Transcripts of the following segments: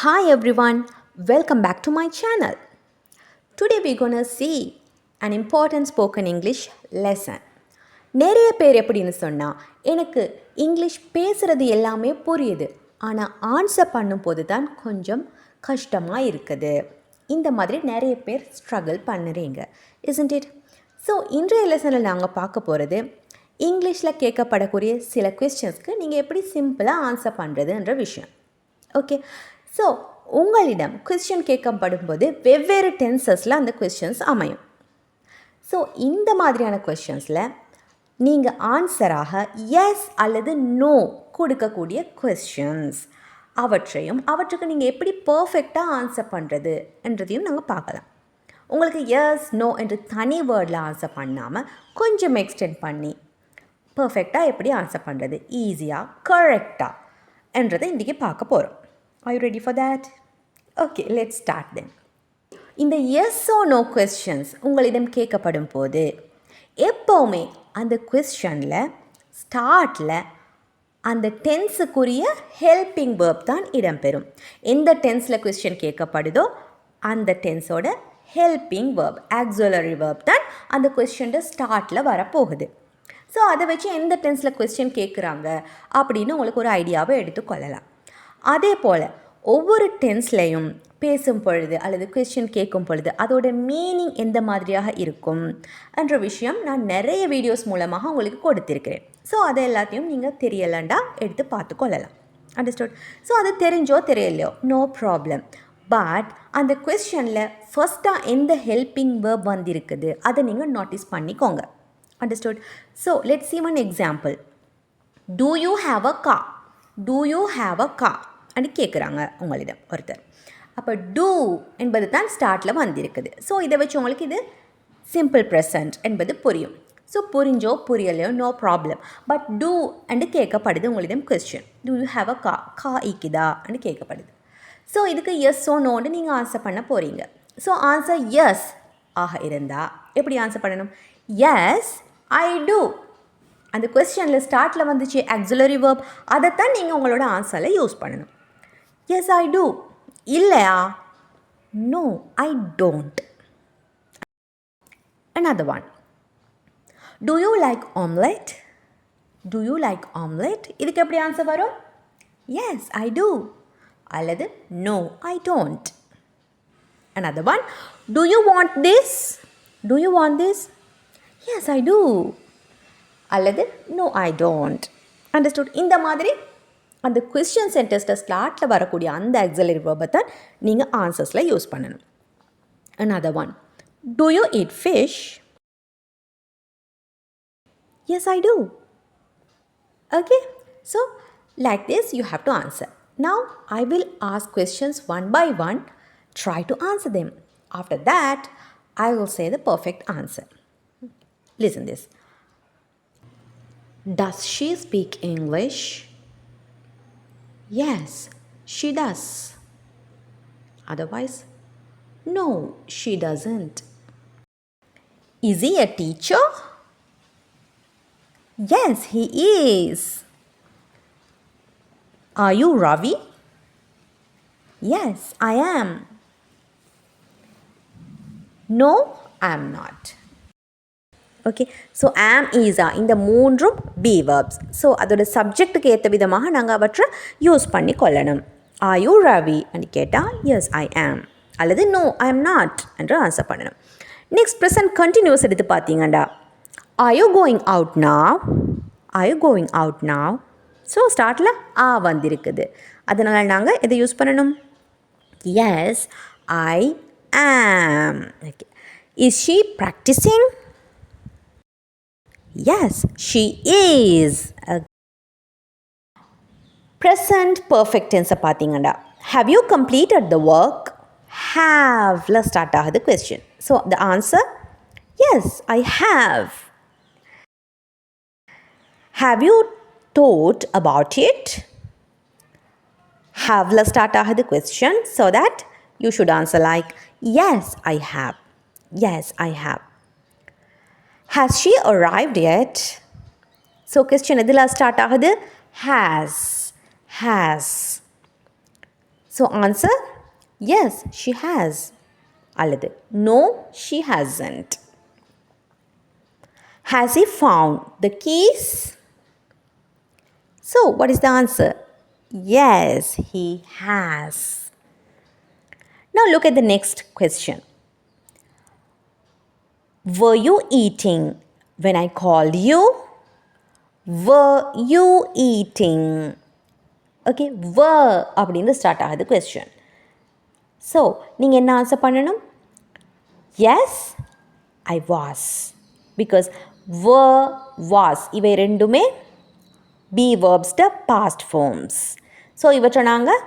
Hi everyone, welcome back to my channel. Today we're gonna see an important spoken English lesson. நிறைய பேர் எப்படின்னு சொன்னால் எனக்கு English பேசுகிறது எல்லாமே புரியுது, ஆனால் ஆன்சர் பண்ணும்போது தான் கொஞ்சம் கஷ்டமாக இருக்குது. இந்த மாதிரி நிறைய பேர் ஸ்ட்ரகிள் பண்ணுறீங்க, isn't it? ஸோ இன்றைய லெசனில் நாங்கள் பார்க்க போகிறது இங்கிலீஷில் கேட்கப்படக்கூடிய சில கொஸ்டின்ஸ்க்கு நீங்கள் எப்படி சிம்பிளாக ஆன்சர் பண்ணுறதுன்ற விஷயம். ஓகே, ஸோ உங்களிடம் கொஸ்டின் கேட்கப்படும் போது வெவ்வேறு டென்சஸில் அந்த கொஸ்டின்ஸ் அமையும். ஸோ இந்த மாதிரியான கொஸ்டின்ஸில் நீங்கள் ஆன்சராக எஸ் அல்லது நோ கொடுக்கக்கூடிய கொஸ்டின்ஸ் அவற்றுக்கு நீங்கள் எப்படி பர்ஃபெக்டாக ஆன்சர் பண்ணுறது என்றதையும் நாங்கள் பார்க்கலாம். உங்களுக்கு எஸ் நோ என்று தனி வேர்டில் ஆன்சர் பண்ணாமல் கொஞ்சம் எக்ஸ்டெண்ட் பண்ணி பர்ஃபெக்டாக எப்படி ஆன்சர் பண்ணுறது, ஈஸியாக கரெக்டாக என்றதை இன்றைக்கி பார்க்க போகிறோம். Are you ready for that? Okay, let's start then. இந்த yes or no questions உங்களிடம் கேட்கப்படும் போது எப்போவுமே அந்த கொஸ்டினில் ஸ்டார்ட்டில் அந்த டென்ஸுக்குரிய ஹெல்பிங் வேர்ப் தான் இடம்பெறும். எந்த டென்ஸில் கொஸ்டின் கேட்கப்படுதோ அந்த டென்ஸோட ஹெல்பிங் வேர்ப், ஆக்ஸிலரி வேர்ப் தான் அந்த கொஸ்டினோட ஸ்டார்ட்டில் வரப்போகுது. ஸோ அதை வச்சு எந்த டென்ஸில் கொஸ்டின் கேட்குறாங்க அப்படின்னு உங்களுக்கு ஒரு ஐடியாவை எடுத்துக்கொள்ளலாம். அதே போல் ஒவ்வொரு டென்ஸ்லையும் பேசும் பொழுது அல்லது கொஸ்டின் கேட்கும் பொழுது அதோட மீனிங் எந்த மாதிரியாக இருக்கும் என்ற விஷயம் நான் நிறைய வீடியோஸ் மூலமாக உங்களுக்கு கொடுத்திருக்கிறேன். ஸோ அதை எல்லாத்தையும் நீங்கள் தெரியலண்டா எடுத்து பார்த்துக்கொள்ளலாம். அண்டர்ஸ்டுட்? ஸோ அது தெரிஞ்சோ தெரியலையோ நோ ப்ராப்ளம். பட் அந்த கொஸ்டினில் ஃபஸ்ட்டாக எந்த ஹெல்பிங் வேர்ப் வந்திருக்குது அதை நீங்கள் நோட்டீஸ் பண்ணிக்கோங்க. Understood? So let's see one example. Do you have a car? Do you have a car? அப்படி கேட்குறாங்க உங்களிடம் ஒருத்தர். அப்போ டூ என்பது தான் ஸ்டார்ட்டில் வந்திருக்குது. ஸோ இதை வச்சு உங்களுக்கு இது சிம்பிள் ப்ரெசன்ட் என்பது புரியும். ஸோ புரிஞ்சோ புரியலையோ நோ ப்ராப்ளம். பட் டூ அண்டு கேட்கப்படுது உங்களிடம் question. Do you have a கா ஈக்குதா அண்டு கேட்கப்படுது. ஸோ இதுக்கு எஸ் ஓ நோன்னு நீங்கள் ஆன்சர் பண்ண போகிறீங்க. ஸோ ஆன்சர் எஸ் ஆக இருந்தால் எப்படி ஆன்சர் பண்ணணும்? Yes I do. அந்த கொஸ்டினில் ஸ்டார்ட்டில் வந்துச்சு ஆக்ஸிலரி வேர்ப், அதைத்தான் நீங்கள் உங்களோட ஆன்சரில் யூஸ் பண்ணணும். Yes I do. இல்லையா? No I don't. Another one. Do you like omelette? Do you like omelette? இதுக்கு எப்படி ஆன்சர் வரும்? எஸ் ஐ டூ அல்லது no I don't. Another one. Do you want this? Do you want this? Yes I do அல்லது no I don't. Understood? இந்த மாதிரி அந்த question சென்டென்ஸில் ஸ்டார்ட்டில் வரக்கூடிய அந்த ஆக்ஸிலரி வேர்பை தான் நீங்கள் ஆன்சர்ஸில் யூஸ் பண்ணணும். Another one. Do you eat fish? Yes, I do. Okay, so like this you have to answer. Now I will ask questions one by one. Try to answer them. After that, I will say the perfect answer. Listen this. Does she speak English? Yes, she does. Otherwise, no, she doesn't. Is he a teacher? Yes, he is. Are you Ravi? Yes, I am. No, I am not. Okay, so ஆம் ஈஸா இந்த மூன்றும் B verbs. So அதோட சப்ஜெக்டுக்கு ஏற்ற விதமாக நாங்கள் அவற்றை use பண்ணி கொள்ளணும். ஆர் யூ ரவி என்று கேட்டால் எஸ் ஐ ஆம் அல்லது நோ ஐ எம் நாட் என்று ஆன்சர் பண்ணணும். நெக்ஸ்ட் ப்ரெசன்ட் கண்டினியூஸ் எடுத்து பார்த்தீங்கண்டா are you going out now? Are you going out now? So ஸ்டார்ட்டில் ஆ வந்திருக்குது, அதனால் நாங்கள் எதை யூஸ் பண்ணணும்? Yes I am. Okay. Is she practising? Yes, she is. Present perfect tense பார்த்தீங்கண்டா have you completed the work? Have-ல ஸ்டார்ட் ஆகுது question. So the answer, yes, I have. Have you thought about it? Have-ல start ஆகுது question. So that you should answer like, yes, I have. Yes, I have. Has she arrived yet? So question எதில் start ஆகுது? Has. So answer, yes, she has. அல்லது no, she hasn't. Has he found the keys? So what is the answer? Yes, he has. Now look at the next question. Were you eating when I called you? Were you eating? Okay, were அப்படின்னு start ஆகுது question. So நீங்கள் என்ன answer பண்ணணும்? Yes, I was. Because were, was இவை ரெண்டுமே be verbs the past forms. So இவற்றை நாங்கள்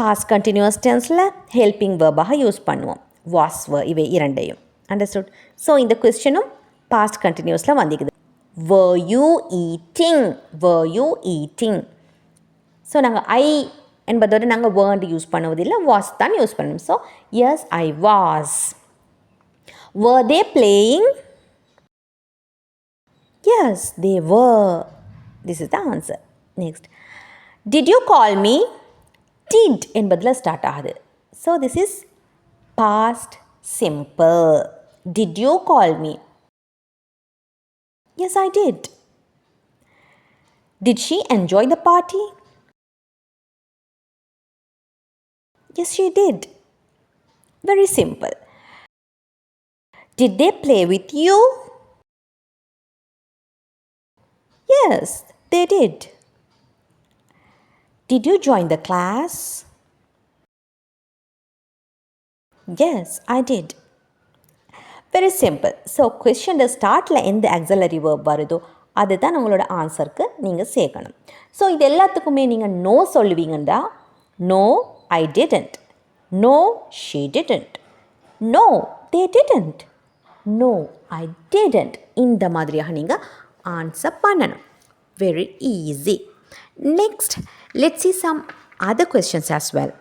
past continuous tenseல ஹெல்பிங் வேர்பாக யூஸ் பண்ணுவோம். was, were இவை இரண்டையும். அண்டர்ஸ்டுட்? ஸோ இந்த கொஸ்டினும் past continuousல வந்திக்குது. Were you eating? Were you eating? So நாங்கள் ஐ என்பதோடு நாங்கள் வேர்டு யூஸ் பண்ணுவதில்லை, வாஸ் தான் யூஸ் பண்ணணும். So yes, I was. Were they playing? Yes, they were. This is the answer. Next. Did you call me? Did என்பதில் start ஆகுது. So this is past simple. Did you call me? Yes, I did. Did she enjoy the party? Yes, she did. Very simple. Did they play with you? Yes, they did. Did you join the class? Yes, I did. Very simple. So question ஸ்டார்ட்டில் எந்த auxiliary verb வருதோ அதுதான் உங்களோட ஆன்சருக்கு நீங்கள் சேர்க்கணும். So இது எல்லாத்துக்குமே நீங்கள் no சொல்லுவீங்கண்டா, no, I didn't. No, she didn't. No, they didn't. No, I didn't. இந்த மாதிரியாக நீங்கள் ஆன்சர் பண்ணணும். Very easy. Next, let's see some other questions as well.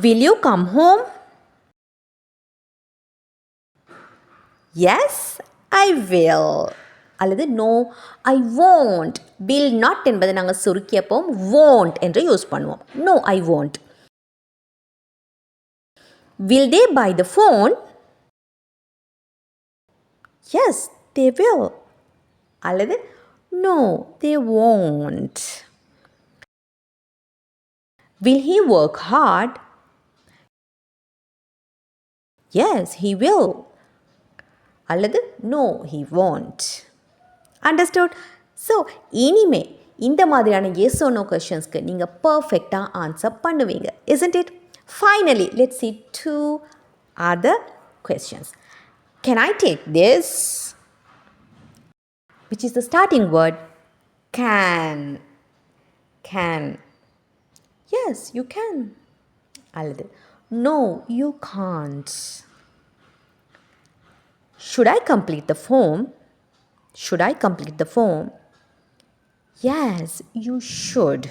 Will you come home? Yes, I will. அல்லது no, I won't. Will not என்பதை நாங்கள் சுருக்கியப்போம் won't என்று use பண்ணுவோம். No, I won't. Will they buy the phone? Yes, they will. அல்லது no, they won't. Will he work hard? Yes, he will. அல்லது no, he won't. Understood? So இனிமே இந்த மாதிரியான yes or no questions-க்கு நீங்கள் பர்ஃபெக்டாக answer பண்ணுவீங்க. Isn't it? Finally, let's see two other questions. Can I take this? Which is the starting word can. Can. Yes, you can. அல்லது no, you can't. Should I complete the form? Should I complete the form? Yes, you should.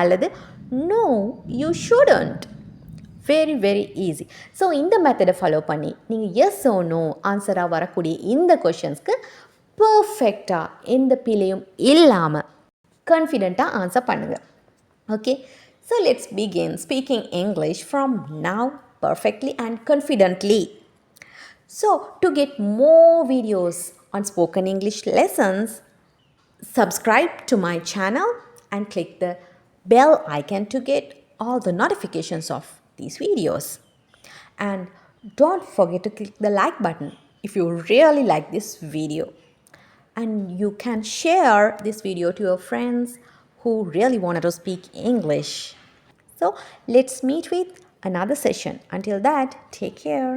அல்லது no, you shouldn't. Very, very easy. So இந்த மெத்தடை follow பண்ணி நீங்கள் S oh no ஆன்சராக வரக்கூடிய இந்த கொஷின்ஸ்க்கு பர்ஃபெக்டாக எந்த பிழையும் இல்லாமல் கான்ஃபிடெண்ட்டாக ஆன்சர் பண்ணுங்கள். Okay, so let's begin speaking English from now perfectly and confidently. So to get more videos on spoken English lessons, subscribe to my channel and click the bell icon to get all the notifications of these videos. And don't forget to click the like button if you really like this video. And you can share this video to your friends who really wanted to speak English. So let's meet with another session. Until that, take care.